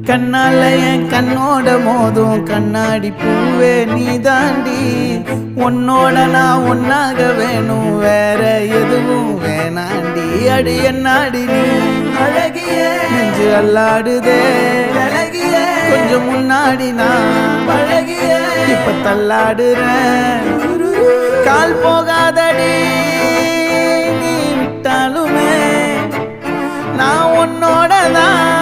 கண்ணால என் கண்ணோட மோதும் கண்ணாடி பூவே நீ தாண்டி உன்னோட நான் ஒன்னாக வேணும் வேற எதுவும் வேணாண்டி அடி என்னாடி நீ அழகிய நெஞ்சு அல்லாடுதே அழகிய கொஞ்சம் முன்னாடி நான் அழகிய இப்ப தள்ளாடுறேன் கால் போகாதடி நீ விட்டாலுமே நான் உன்னோட தான்